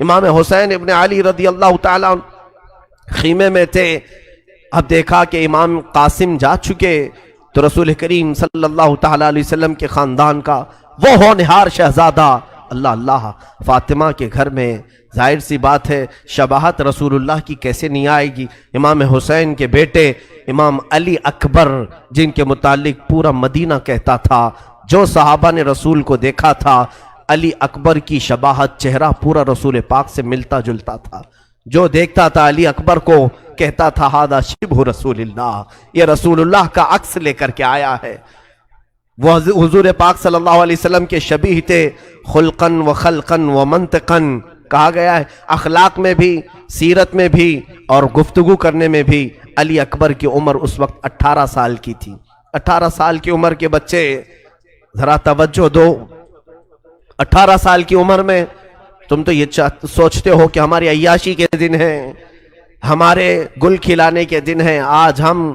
امام حسین ابن علی رضی اللہ تعالیٰ خیمے میں تھے. اب دیکھا کہ امام قاسم جا چکے تو رسول کریم صلی اللہ تعالیٰ علیہ وسلم کے خاندان کا وہ ہونہار شہزادہ اللہ فاطمہ کے گھر میں، ظاہر سی بات ہے شباہت رسول اللہ کی کیسے نہیں آئے گی. امام حسین کے بیٹے امام علی اکبر، جن کے متعلق پورا مدینہ کہتا تھا، جو صحابہ نے رسول کو دیکھا تھا، علی اکبر کی شباہت، چہرہ پورا رسول پاک سے ملتا جلتا تھا. جو دیکھتا تھا علی اکبر کو کہتا تھا ہذا شبہ رسول اللہ، یہ رسول اللہ کا عکس لے کر کے آیا ہے. وہ حضور پاک صلی اللہ علیہ وسلم کے شبیہ تھے، خلقاً و خلقاً و منطقاً. کہا گیا ہے اخلاق میں بھی، سیرت میں بھی اور گفتگو کرنے میں بھی. علی اکبر کی عمر اس وقت 18 سال کی تھی. 18 سال کی عمر کے بچے، ذرا توجہ دو. 18 سال کی عمر میں تم تو یہ سوچتے ہو کہ ہماری عیاشی کے دن ہیں، ہمارے گل کھلانے کے دن ہیں. آج ہم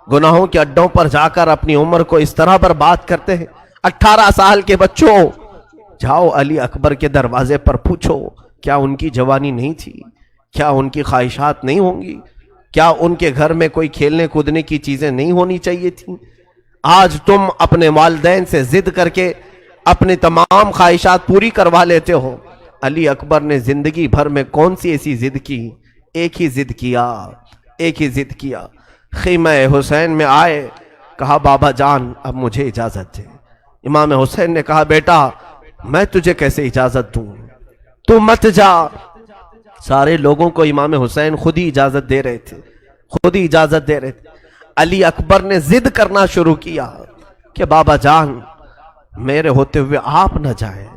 گناہوں کے اڈوں پر جا کر اپنی عمر کو اس طرح پر بات کرتے ہیں. 18 سال کے بچوں، جاؤ علی اکبر کے دروازے پر پوچھو کیا ان کی جوانی نہیں تھی؟ کیا ان کی خواہشات نہیں ہوں گی؟ کیا ان کے گھر میں کوئی کھیلنے کودنے کی چیزیں نہیں ہونی چاہیے تھیں؟ آج تم اپنے والدین سے ضد کر کے اپنی تمام خواہشات پوری کروا لیتے ہو. علی اکبر نے زندگی بھر میں کون سی ایسی ضد کی؟ ایک ہی ضد کیا. خیمہ حسین میں آئے، کہا بابا جان اب مجھے اجازت دے. امام حسین نے کہا بیٹا میں تجھے کیسے اجازت دوں، تو مت جا. سارے لوگوں کو امام حسین خود ہی اجازت دے رہے تھے. علی اکبر نے ضد کرنا شروع کیا کہ بابا جان میرے ہوتے ہوئے آپ نہ جائیں،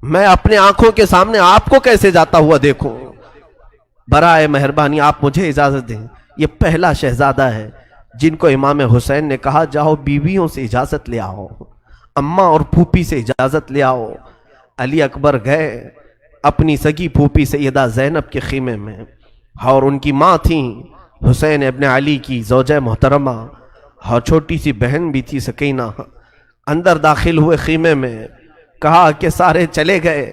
میں اپنے آنکھوں کے سامنے آپ کو کیسے جاتا ہوا دیکھوں، برائے مہربانی آپ مجھے اجازت دیں. یہ پہلا شہزادہ ہے جن کو امام حسین نے کہا جاؤ بیویوں سے اجازت لے آؤ، اماں اور پھوپھی سے اجازت لے آؤ. علی اکبر گئے اپنی سگی پھوپھی سیدہ زینب کے خیمے میں، اور ان کی ماں تھیں حسین ابن علی کی زوجہ محترمہ، اور چھوٹی سی بہن بھی تھی سکینہ. اندر داخل ہوئے خیمے میں، کہا کہ سارے چلے گئے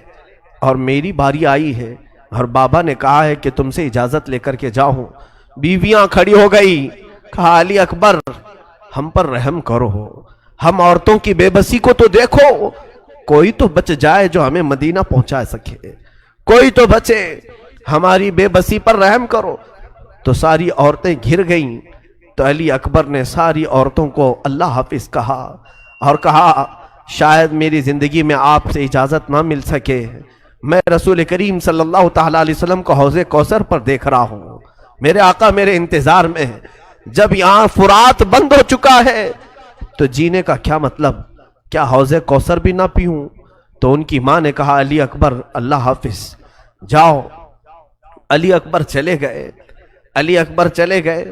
اور میری باری آئی ہے اور بابا نے کہا ہے کہ تم سے اجازت لے کر کے جاؤں. بیویاں کھڑی ہو گئی. کہا علی اکبر ہم پر رحم کرو، ہم عورتوں کی بے بسی کو تو دیکھو، کوئی تو بچ جائے جو ہمیں مدینہ پہنچا سکے، کوئی تو بچے، ہماری بے بسی پر رحم کرو. تو ساری عورتیں گھر گئیں. تو علی اکبر نے ساری عورتوں کو اللہ حافظ کہا اور کہا شاید میری زندگی میں آپ سے اجازت نہ مل سکے، میں رسول کریم صلی اللہ تعالیٰ علیہ وسلم کو حوض کوثر پر دیکھ رہا ہوں، میرے آقا میرے انتظار میں ہے. جب یہاں فرات بند ہو چکا ہے تو جینے کا کیا مطلب؟ کیا حوض کوثر بھی نہ پیوں؟ تو ان کی ماں نے کہا علی اکبر اللہ حافظ جاؤ. علی اکبر چلے گئے.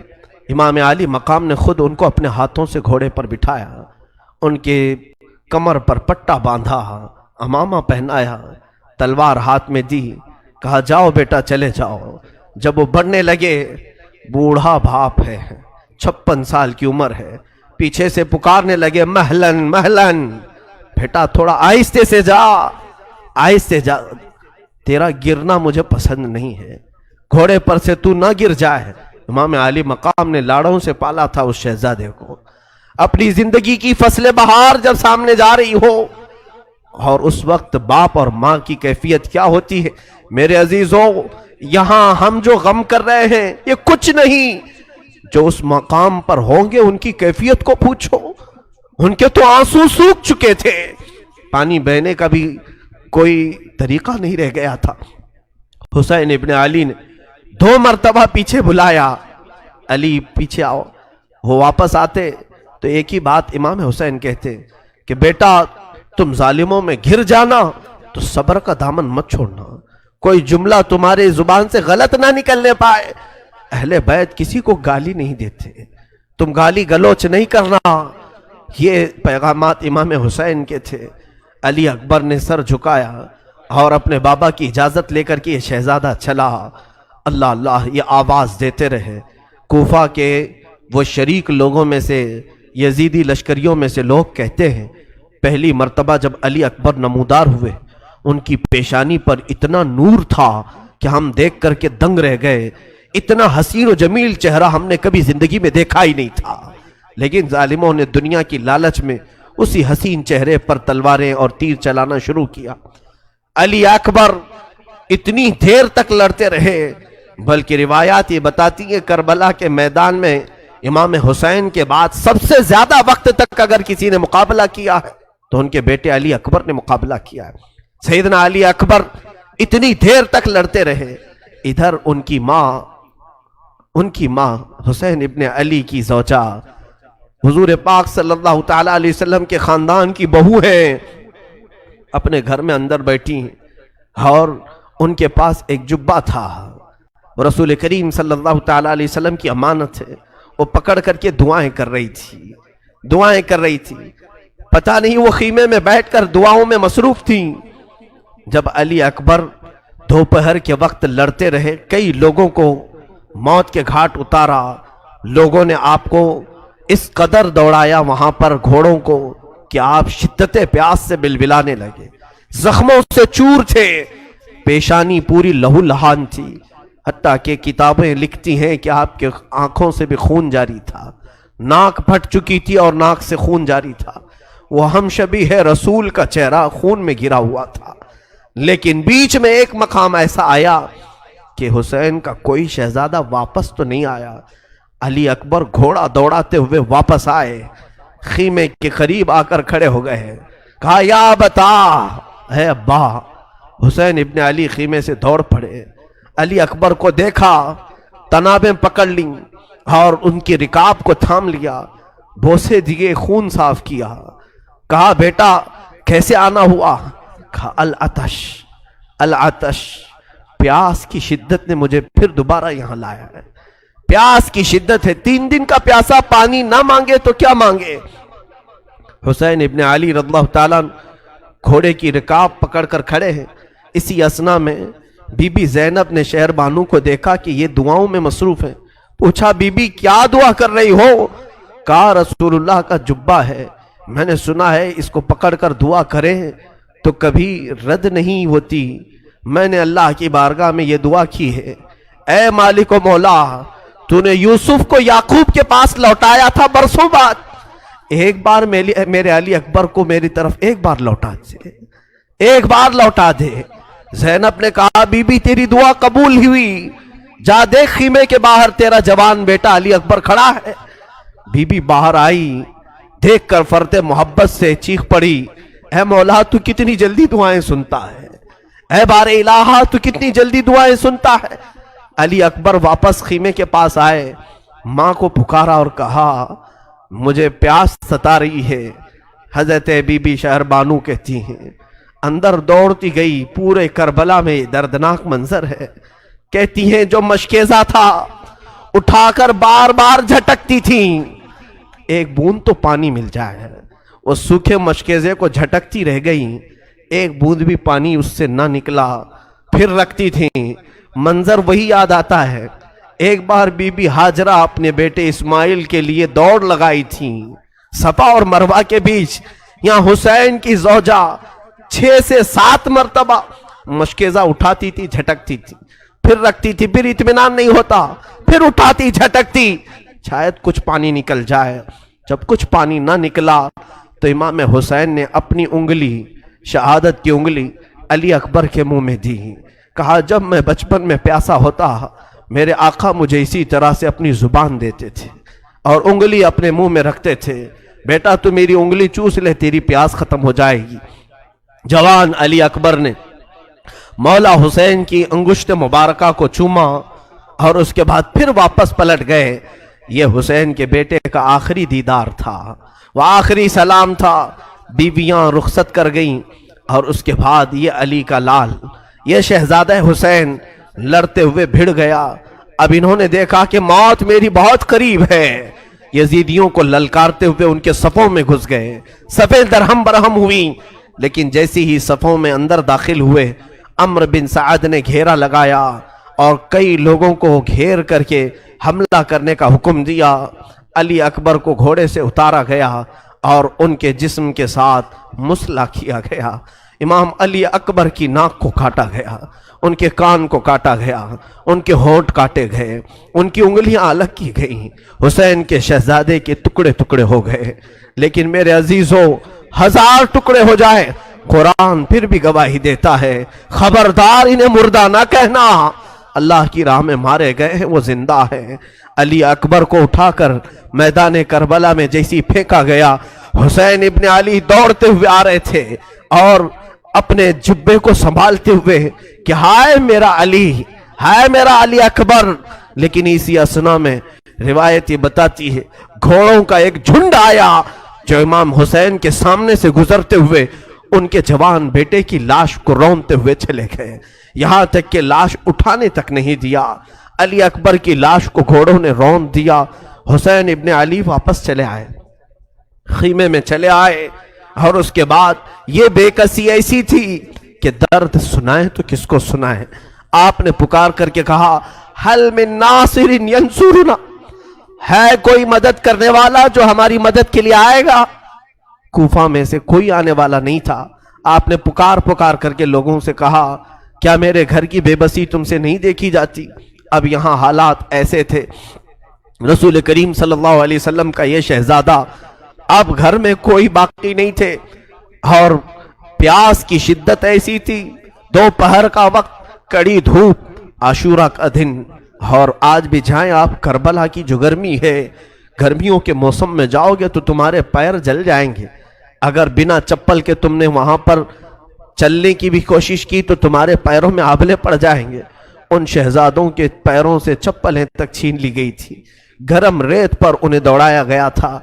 امام علی مقام نے خود ان کو اپنے ہاتھوں سے گھوڑے پر بٹھایا، ان کے کمر پر پٹا باندھا، امامہ پہنایا، تلوار ہاتھ میں دی، کہا جاؤ بیٹا چلے جاؤ. جب وہ بڑھنے لگے، بوڑھا باپ ہے، 56 سال کی عمر ہے، پیچھے سے پکارنے لگے مہلن مہلن، بیٹا تھوڑا آہستہ سے جا، تیرا گرنا مجھے پسند نہیں ہے، گھوڑے پر سے تو نہ گر جائے. امام علی مقام نے لاڑوں سے پالا تھا اس شہزادے کو. اپنی زندگی کی فصل بہار جب سامنے جا رہی ہو، اور اس وقت باپ اور ماں کی کیفیت کیا ہوتی ہے میرے عزیزوں، یہاں ہم جو غم کر رہے ہیں یہ کچھ نہیں، جو اس مقام پر ہوں گے ان کی کیفیت کو پوچھو. ان کے تو آنسو سوکھ چکے تھے، پانی بہنے کا بھی کوئی طریقہ نہیں رہ گیا تھا. حسین ابن علی نے 2 مرتبہ پیچھے بلایا، علی پیچھے آؤ. وہ واپس آتے تو ایک ہی بات امام حسین کہتے کہ بیٹا تم ظالموں میں گھر جانا تو صبر کا دامن مت چھوڑنا، کوئی جملہ تمہارے زبان سے غلط نہ نکلنے پائے. اہل بیت کسی کو گالی نہیں دیتے، تم گالی گلوچ نہیں کرنا. یہ پیغامات امام حسین کے تھے. علی اکبر نے سر جھکایا اور اپنے بابا کی اجازت لے کر کے یہ شہزادہ چلا. اللہ اللہ یہ آواز دیتے رہے. کوفہ کے وہ شریک لوگوں میں سے، یزیدی لشکریوں میں سے لوگ کہتے ہیں پہلی مرتبہ جب علی اکبر نمودار ہوئے ان کی پیشانی پر اتنا نور تھا کہ ہم دیکھ کر کے دنگ رہ گئے. اتنا حسین و جمیل چہرہ ہم نے کبھی زندگی میں دیکھا ہی نہیں تھا. لیکن ظالموں نے دنیا کی لالچ میں اسی حسین چہرے پر تلواریں اور تیر چلانا شروع کیا. علی اکبر اتنی دیر تک لڑتے رہے، بلکہ روایات یہ بتاتی ہیں کربلا کے میدان میں امام حسین کے بعد سب سے زیادہ وقت تک اگر کسی نے مقابلہ کیا ہے تو ان کے بیٹے علی اکبر نے مقابلہ کیا ہے. سیدنا علی اکبر اتنی دیر تک لڑتے رہے. ادھر ان کی ماں حسین ابن علی کی زوجہ حضور پاک صلی اللہ تعالی علیہ وسلم کے خاندان کی بہو ہیں، اپنے گھر میں اندر بیٹھی اور ان کے پاس ایک جبہ تھا. رسول کریم صلی اللہ تعالی علیہ وسلم کی امانت ہے، وہ پکڑ کر کے دعائیں کر رہی تھی. پتہ نہیں وہ خیمے میں بیٹھ کر دعاؤں میں مصروف تھیں. جب علی اکبر دوپہر کے وقت لڑتے رہے، کئی لوگوں کو موت کے گھاٹ اتارا. لوگوں نے آپ کو اس قدر دوڑایا وہاں پر گھوڑوں کو کہ آپ شدت پیاس سے بلبلانے لگے. زخموں سے چور تھے، پیشانی پوری لہو لہان تھی، حتیٰ کہ کتابیں لکھتی ہیں کہ آپ کے آنکھوں سے بھی خون جاری تھا. ناک پھٹ چکی تھی اور ناک سے خون جاری تھا. وہ ہم شبیہ رسول کا چہرہ خون میں گرا ہوا تھا. لیکن بیچ میں ایک مقام ایسا آیا کہ حسین کا کوئی شہزادہ واپس تو نہیں آیا. علی اکبر گھوڑا دوڑاتے ہوئے واپس آئے، خیمے کے قریب آ کر کھڑے ہو گئے. کہا یا بتا ہے ابا. حسین ابن علی خیمے سے دوڑ پڑے. علی اکبر کو دیکھا، تنابیں پکڑ لیں اور ان کی رکاب کو تھام لیا، بوسے دیے، خون صاف کیا. کہا بیٹا کیسے آنا ہوا؟ کہا العطش، پیاس کی شدت نے مجھے پھر دوبارہ یہاں لایا ہے. پیاس کی شدت ہے، 3 دن کا پیاسا پانی نہ مانگے تو کیا مانگے. حسین ابن علی رضی اللہ تعالیٰ گھوڑے کی رکاب پکڑ کر کھڑے ہیں. اسی اسنا میں بی بی زینب نے شہر بانو کو دیکھا کہ یہ دعاؤں میں مصروف ہے. پوچھا بی بی کیا دعا کر رہی ہو؟ کہا رسول اللہ کا جبہ ہے، میں نے سنا ہے اس کو پکڑ کر دعا کریں تو کبھی رد نہیں ہوتی. میں نے اللہ کی بارگاہ میں یہ دعا کی ہے، اے مالک و مولا، تو نے یوسف کو یعقوب کے پاس لوٹایا تھا برسوں بعد، ایک بار میرے علی اکبر کو میری طرف ایک بار لوٹا دے. زینب نے کہا بی بی تیری دعا قبول ہوئی، جا دیکھ خیمے کے باہر تیرا جوان بیٹا علی اکبر کھڑا ہے. بی بی باہر آئی، دیکھ کر فرط محبت سے چیخ پڑی، اے مولا تو کتنی جلدی دعائیں سنتا ہے، اے بار الہ تو کتنی جلدی دعائیں سنتا ہے. علی اکبر واپس خیمے کے پاس آئے، ماں کو پکارا اور کہا مجھے پیاس ستا رہی ہے. حضرت بی بی شہر بانو کہتی ہیں اندر دوڑتی گئی. پورے کربلا میں دردناک منظر ہے. کہتی ہیں جو مشکیزہ تھا اٹھا کر بار بار جھٹکتی تھیں، ایک بوند تو پانی مل جائے. وہ سوکھے مشکیزے کو جھٹکتی رہ گئی، ایک بوند بھی پانی اس سے نہ نکلا. پھر رکھتی تھیں. منظر وہی یاد آتا ہے. ایک بار بی بی ہاجرہ اپنے بیٹے اسماعیل کے لیے دوڑ لگائی تھیں صفا اور مروہ کے بیچ. یہاں حسین کی زوجہ 6 سے 7 مرتبہ مشکیزہ اٹھاتی تھی، جھٹکتی تھی، پھر رکھتی تھی، پھر اطمینان نہیں ہوتا، پھر اٹھاتی، جھٹکتی، شاید کچھ پانی نکل جائے. جب کچھ پانی نہ نکلا تو امام حسین نے اپنی انگلی، شہادت کی انگلی علی اکبر کے منہ میں دی. کہا جب میں بچپن میں پیاسا ہوتا میرے آقا مجھے اسی طرح سے اپنی زبان دیتے تھے اور انگلی اپنے منہ میں رکھتے تھے. بیٹا تو میری انگلی چوس لے، تیری پیاس ختم ہو جائے گی. جوان علی اکبر نے مولا حسین کی انگشت مبارکہ کو چوما اور اس کے بعد پھر واپس پلٹ گئے. یہ حسین کے بیٹے کا آخری دیدار تھا، وہ آخری سلام تھا. بیویاں رخصت کر گئیں اور اس کے بعد یہ علی کا لال، یہ شہزادہ حسین لڑتے ہوئے بھڑ گیا. اب انہوں نے دیکھا کہ موت میری بہت قریب ہے. یزیدیوں کو للکارتے ہوئے ان کے صفوں میں گھس گئے. صفیں درہم برہم ہوئیں، لیکن جیسی ہی صفوں میں اندر داخل ہوئے عمرو بن سعد نے گھیرا لگایا اور کئی لوگوں کو گھیر کر کے حملہ کرنے کا حکم دیا. علی اکبر کو گھوڑے سے اتارا گیا اور ان کے جسم کے ساتھ مسلح کیا گیا. امام علی اکبر کی ناک کو کاٹا گیا، ان کے کان کو کاٹا گیا، ان کے ہونٹ کاٹے گئے، ان کی انگلیاں الگ کی گئیں، حسین کے شہزادے کے ٹکڑے ٹکڑے ہو گئے۔ لیکن میرے عزیزو، 1000 ٹکڑے ہو جائے، قرآن پھر بھی گواہی دیتا ہے، خبردار انہیں مردہ نہ کہنا، اللہ کی راہ میں مارے گئے ہیں، وہ زندہ ہیں۔ علی اکبر کو اٹھا کر میدان کربلا میں جیسی پھینکا گیا، حسین ابن علی دوڑتے ہوئے آ رہے تھے اور اپنے جبے کو سنبھالتے ہوئے کہ ہائے میرا علی، ہائے میرا علی اکبر۔ لیکن اسی اسنا میں روایت یہ بتاتی ہے گھوڑوں کا ایک جھنڈ آیا جو امام حسین کے سامنے سے گزرتے ہوئے ان کے جوان بیٹے کی لاش کو رونتے ہوئے چلے گئے، یہاں تک کہ لاش اٹھانے تک نہیں دیا۔ علی اکبر کی لاش کو گھوڑوں نے رون دیا۔ حسین ابن علی واپس چلے آئے، خیمے میں چلے آئے، اور اس کے بعد یہ بے کسی ایسی تھی کہ درد سنائیں تو کس کو سنائیں۔ آپ نے پکار کر کے کہا حل من ناصر ینصرنا، ہے کوئی مدد کرنے والا جو ہماری مدد کے لیے آئے گا؟ کوفہ میں سے کوئی آنے والا نہیں تھا۔ آپ نے پکار کر کے لوگوں سے کہا کیا میرے گھر کی بے بسی تم سے نہیں دیکھی جاتی؟ اب یہاں حالات ایسے تھے، رسول کریم صلی اللہ علیہ وسلم کا یہ شہزادہ، اب گھر میں کوئی باقی نہیں تھے، اور پیاس کی شدت ایسی تھی، دوپہر کا وقت، کڑی دھوپ، عاشورہ کا دن، اور آج بھی جائیں آپ کربلا کی جو گرمی ہے، گرمیوں کے موسم میں جاؤ گے تو تمہارے پیر جل جائیں گے۔ اگر بنا چپل کے تم نے وہاں پر چلنے کی بھی کوشش کی تو تمہارے پیروں میں آبلے پڑ جائیں گے۔ ان شہزادوں کے پیروں سے چپلیں تک چھین لی گئی تھی، گرم ریت پر انہیں دوڑایا گیا تھا۔